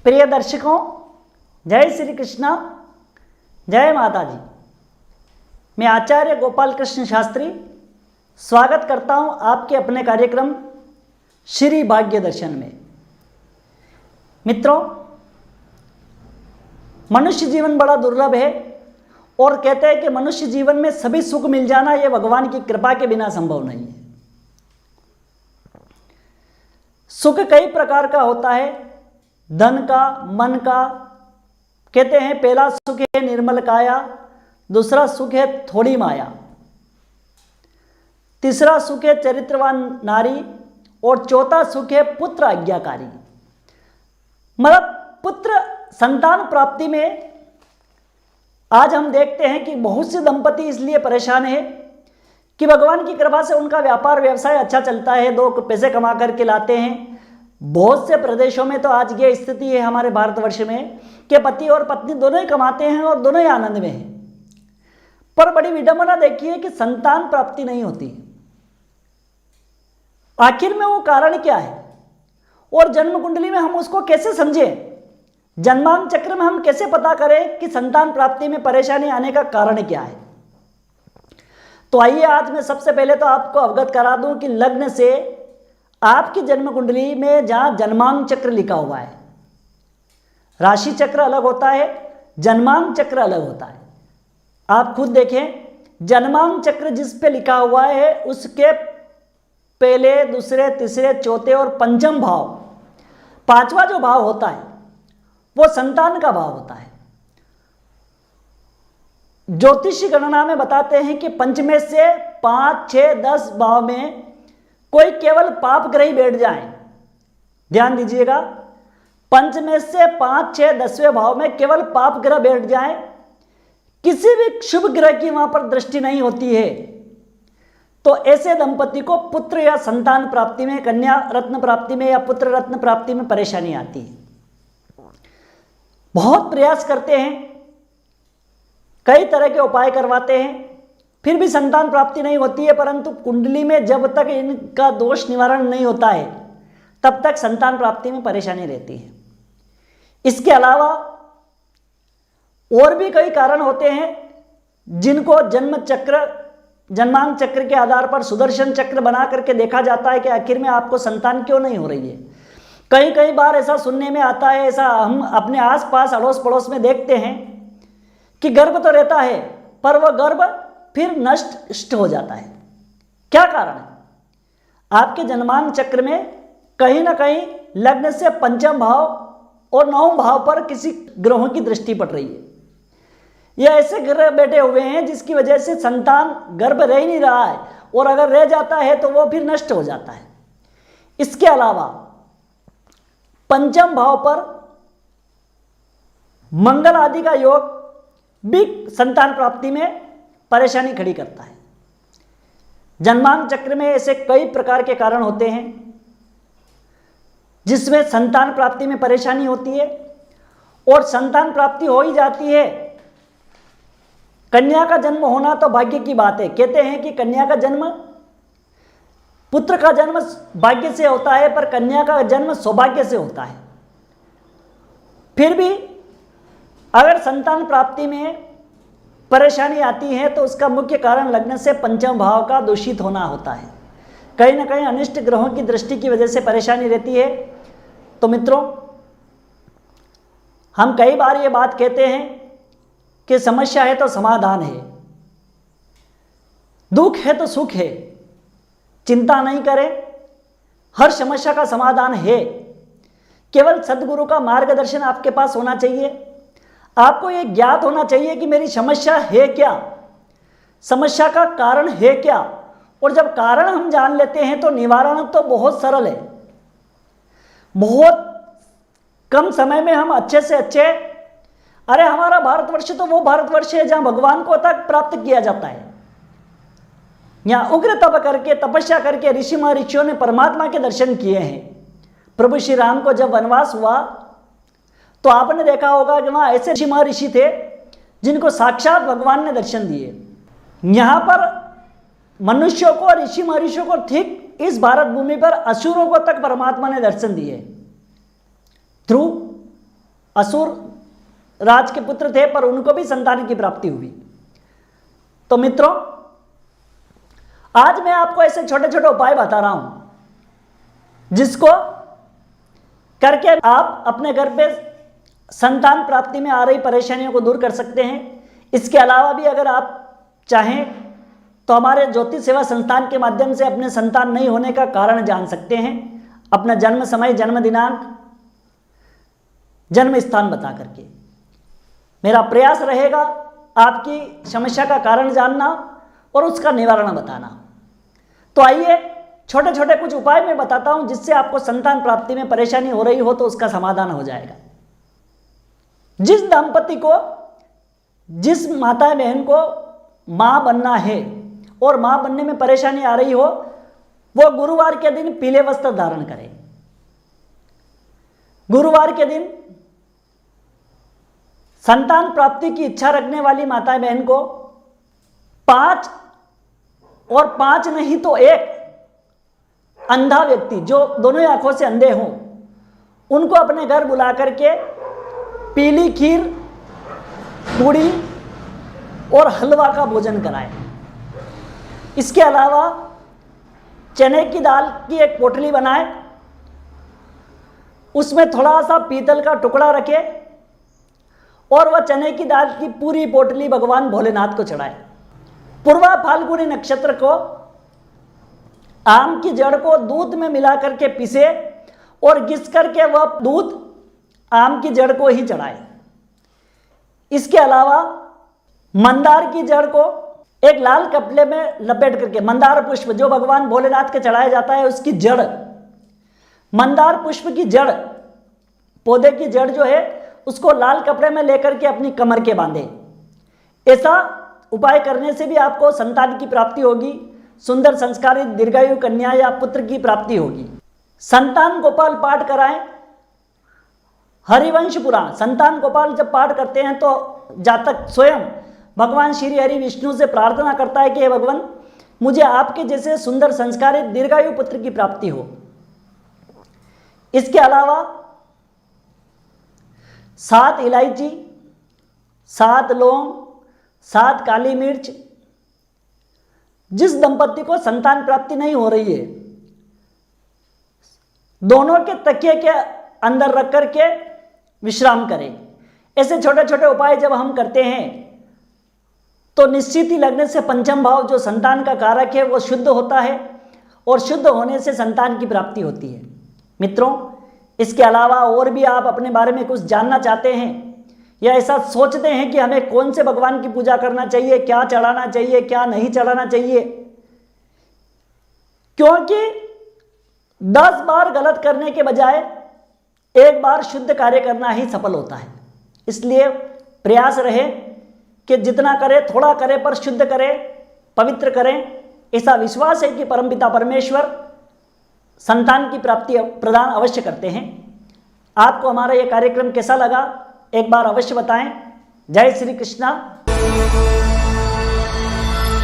प्रिय दर्शकों, जय श्री कृष्णा, जय माता जी। मैं आचार्य गोपाल कृष्ण शास्त्री स्वागत करता हूं आपके अपने कार्यक्रम श्री भाग्य दर्शन में। मित्रों, मनुष्य जीवन बड़ा दुर्लभ है और कहते हैं कि मनुष्य जीवन में सभी सुख मिल जाना यह भगवान की कृपा के बिना संभव नहीं है। सुख कई प्रकार का होता है, धन का, मन का। कहते हैं पहला सुख है निर्मल काया, दूसरा सुख है थोड़ी माया, तीसरा सुख है चरित्रवान नारी और चौथा सुख है पुत्र आज्ञाकारी। मतलब पुत्र संतान प्राप्ति में आज हम देखते हैं कि बहुत से दंपति इसलिए परेशान है कि भगवान की कृपा से उनका व्यापार व्यवसाय अच्छा चलता है, दो पैसे कमा करके लाते हैं। बहुत से प्रदेशों में तो आज ये स्थिति है हमारे भारतवर्ष में कि पति और पत्नी दोनों ही कमाते हैं और दोनों ही आनंद में हैं, पर बड़ी विडंबना देखिए कि संतान प्राप्ति नहीं होती। आखिर में वो कारण क्या है और जन्म कुंडली में हम उसको कैसे समझें? जन्मांग चक्र में हम कैसे पता करें कि संतान प्राप्ति में परेशानी आने का कारण क्या है? तो आइए आज मैं सबसे पहले तो आपको अवगत करा दूं कि लग्न से आपकी जन्म कुंडली में जहां जन्मांग चक्र लिखा हुआ है, राशि चक्र अलग होता है, जन्मांग चक्र अलग होता है। आप खुद देखें, जन्मांग चक्र जिस पे लिखा हुआ है उसके पहले, दूसरे, तीसरे, चौथे और पंचम भाव, पांचवा जो भाव होता है वो संतान का भाव होता है। ज्योतिषी गणना में बताते हैं कि पंचमे से 5, 6, 10 भाव में कोई केवल पाप ग्रह ही बैठ जाए। ध्यान दीजिएगा, पंचमे से 5, 6, 10वें भाव में केवल पाप ग्रह बैठ जाए, किसी भी शुभ ग्रह की वहां पर दृष्टि नहीं होती है, तो ऐसे दंपति को पुत्र या संतान प्राप्ति में, कन्या रत्न प्राप्ति में या पुत्र रत्न प्राप्ति में परेशानी आती है। बहुत प्रयास करते हैं, कई तरह के उपाय करवाते हैं, फिर भी संतान प्राप्ति नहीं होती है। परंतु कुंडली में जब तक इनका दोष निवारण नहीं होता है तब तक संतान प्राप्ति में परेशानी रहती है। इसके अलावा और भी कई कारण होते हैं जिनको जन्म चक्र, जन्मांग चक्र के आधार पर सुदर्शन चक्र बना करके देखा जाता है कि आखिर में आपको संतान क्यों नहीं हो रही है। कई बार ऐसा सुनने में आता है, ऐसा हम अपने आसपास अड़ोस पड़ोस में देखते हैं कि गर्भ तो रहता है पर वह गर्भ फिर नष्ट हो जाता है। क्या कारण है? आपके जन्मांग चक्र में कहीं ना कहीं लग्न से पंचम भाव और नवम भाव पर किसी ग्रहों की दृष्टि पड़ रही है, या ऐसे ग्रह बैठे हुए हैं जिसकी वजह से संतान गर्भ रह ही नहीं रहा है, और अगर रह जाता है तो वो फिर नष्ट हो जाता है। इसके अलावा पंचम भाव पर मंगल आदि का योग भी संतान प्राप्ति में परेशानी खड़ी करता है। जन्मांग चक्र में ऐसे कई प्रकार के कारण होते हैं जिसमें संतान प्राप्ति में परेशानी होती है, और संतान प्राप्ति हो ही जाती है। कन्या का जन्म होना तो भाग्य की बात है। कहते हैं कि कन्या का जन्म, पुत्र का जन्म भाग्य से होता है पर कन्या का जन्म सौभाग्य से होता है। फिर भी अगर संतान प्राप्ति में परेशानी आती है तो उसका मुख्य कारण लग्न से पंचम भाव का दूषित होना होता है। कहीं ना कहीं अनिष्ट ग्रहों की दृष्टि की वजह से परेशानी रहती है। तो मित्रों, हम कई बार ये बात कहते हैं कि समस्या है तो समाधान है, दुख है तो सुख है। चिंता नहीं करें, हर समस्या का समाधान है। केवल सद्गुरु का मार्गदर्शन आपके पास होना चाहिए। आपको यह ज्ञात होना चाहिए कि मेरी समस्या है क्या, समस्या का कारण है क्या, और जब कारण हम जान लेते हैं तो निवारण तो बहुत सरल है। बहुत कम समय में हम अच्छे से अच्छे, अरे हमारा भारतवर्ष तो वो भारतवर्ष है जहां भगवान को तक प्राप्त किया जाता है। यहां उग्र तप करके, तपस्या करके ऋषि महर्षियों ने परमात्मा के दर्शन किए हैं। प्रभु श्री राम को जब वनवास हुआ तो आपने देखा होगा कि वहां ऐसे ऋषि महर्षि थे जिनको साक्षात भगवान ने दर्शन दिए। यहां पर मनुष्यों को, ऋषि महर्षियों को ठीक इस भारत भूमि पर असुरों को तक परमात्मा ने दर्शन दिए। ध्रुव असुर राज के पुत्र थे, पर उनको भी संतान की प्राप्ति हुई। तो मित्रों, आज मैं आपको ऐसे छोटे छोटे उपाय बता रहा हूं जिसको करके आप अपने घर पे संतान प्राप्ति में आ रही परेशानियों को दूर कर सकते हैं। इसके अलावा भी अगर आप चाहें तो हमारे ज्योतिष सेवा संस्थान के माध्यम से अपने संतान नहीं होने का कारण जान सकते हैं, अपना जन्म समय, जन्म दिनांक, जन्म स्थान बता करके। मेरा प्रयास रहेगा आपकी समस्या का कारण जानना और उसका निवारण बताना। तो आइए छोटे छोटे कुछ उपाय मैं बताता हूं जिससे आपको संतान प्राप्ति में परेशानी हो रही हो तो उसका समाधान हो जाएगा। जिस दंपति को, जिस माता बहन को मां बनना है और मां बनने में परेशानी आ रही हो, वो गुरुवार के दिन पीले वस्त्र धारण करें। गुरुवार के दिन संतान प्राप्ति की इच्छा रखने वाली माता बहन को 5 और 5 नहीं तो 1 अंधा व्यक्ति जो दोनों आंखों से अंधे हों उनको अपने घर बुला करके पीली खीर, पूड़ी और हलवा का भोजन कराएं। इसके अलावा चने की दाल की एक पोटली बनाएं, उसमें थोड़ा सा पीतल का टुकड़ा रखें और वह चने की दाल की पूरी पोटली भगवान भोलेनाथ को चढ़ाएं। पूर्वा फाल्गुनी नक्षत्र को आम की जड़ को दूध में मिला करके पीसे और घिस करके वह दूध आम की जड़ को ही चढ़ाए। इसके अलावा मंदार की जड़ को एक लाल कपड़े में लपेट करके, मंदार पुष्प जो भगवान भोलेनाथ के चढ़ाया जाता है उसकी जड़, मंदार पुष्प की जड़, पौधे की जड़ जो है उसको लाल कपड़े में लेकर के अपनी कमर के बांधे। ऐसा उपाय करने से भी आपको संतान की प्राप्ति होगी, सुंदर संस्कारित दीर्घायु कन्या या पुत्र की प्राप्ति होगी। संतान गोपाल पाठ कराएं। हरिवंश पुराण संतान गोपाल जब पाठ करते हैं तो जातक स्वयं भगवान श्री हरि विष्णु से प्रार्थना करता है कि हे भगवान, मुझे आपके जैसे सुंदर संस्कारित दीर्घायु पुत्र की प्राप्ति हो। इसके अलावा 7 इलायची, 7 लौंग, 7 काली मिर्च, जिस दंपति को संतान प्राप्ति नहीं हो रही है दोनों के तकिए के अंदर रख करके विश्राम करें। ऐसे छोटे छोटे उपाय जब हम करते हैं तो निश्चित ही लगने से पंचम भाव जो संतान का कारक है वो शुद्ध होता है और शुद्ध होने से संतान की प्राप्ति होती है। मित्रों, इसके अलावा और भी आप अपने बारे में कुछ जानना चाहते हैं या ऐसा सोचते हैं कि हमें कौन से भगवान की पूजा करना चाहिए, क्या चढ़ाना चाहिए, क्या नहीं चढ़ाना चाहिए, क्योंकि 10 बार गलत करने के बजाय एक बार शुद्ध कार्य करना ही सफल होता है। इसलिए प्रयास रहे कि जितना करें थोड़ा करें पर शुद्ध करें, पवित्र करें। ऐसा विश्वास है कि परमपिता परमेश्वर संतान की प्राप्ति प्रदान अवश्य करते हैं। आपको हमारा यह कार्यक्रम कैसा लगा एक बार अवश्य बताएं। जय श्री कृष्णा।